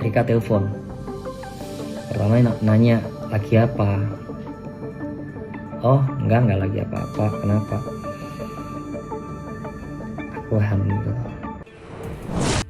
Rika telepon. Pertama nanya, lagi apa? Oh, enggak lagi apa-apa. Kenapa? Aku hamil.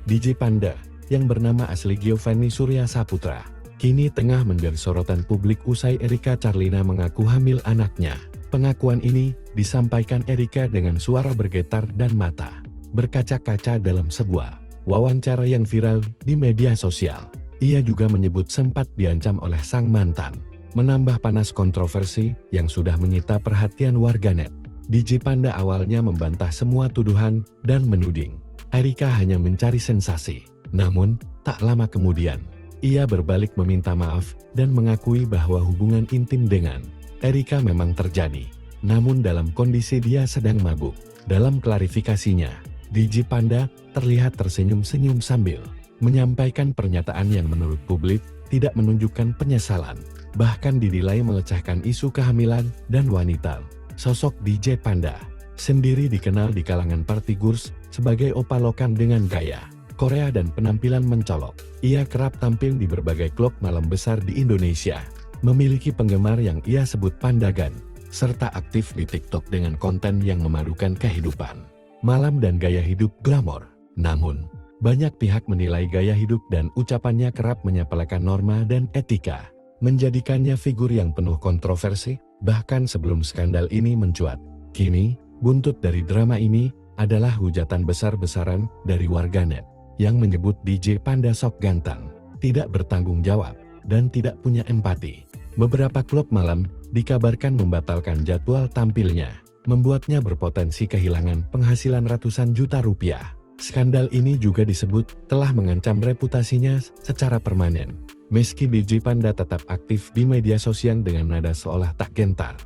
DJ Panda, yang bernama asli Giovanni Surya Saputra, kini tengah menjadi sorotan publik usai Erika Carlina mengaku hamil anaknya. Pengakuan ini disampaikan Erika dengan suara bergetar dan mata berkaca-kaca dalam sebuah wawancara yang viral di media sosial. Ia juga menyebut sempat diancam oleh sang mantan, menambah panas kontroversi yang sudah menyita perhatian warganet. DJ Panda awalnya membantah semua tuduhan dan menuding Erika hanya mencari sensasi. Namun, tak lama kemudian, ia berbalik meminta maaf dan mengakui bahwa hubungan intim dengan Erika memang terjadi. Namun dalam kondisi dia sedang mabuk. Dalam klarifikasinya, DJ Panda terlihat tersenyum-senyum sambil menyampaikan pernyataan yang menurut publik tidak menunjukkan penyesalan. Bahkan dinilai melecehkan isu kehamilan dan wanita. Sosok DJ Panda sendiri dikenal di kalangan party-goers sebagai opa lokan dengan gaya Korea dan penampilan mencolok. Ia kerap tampil di berbagai klub malam besar di Indonesia, memiliki penggemar yang ia sebut pandagan, serta aktif di TikTok dengan konten yang memadukan kehidupan malam dan gaya hidup glamor. Namun, banyak pihak menilai gaya hidup dan ucapannya kerap menyepelekan norma dan etika, menjadikannya figur yang penuh kontroversi, bahkan sebelum skandal ini mencuat. Kini, buntut dari drama ini adalah hujatan besar-besaran dari warganet yang menyebut DJ Panda sok ganteng, tidak bertanggung jawab, dan tidak punya empati. Beberapa klub malam dikabarkan membatalkan jadwal tampilnya, membuatnya berpotensi kehilangan penghasilan ratusan juta rupiah. Skandal ini juga disebut telah mengancam reputasinya secara permanen. Meski DJ Panda tetap aktif di media sosial dengan nada seolah tak gentar,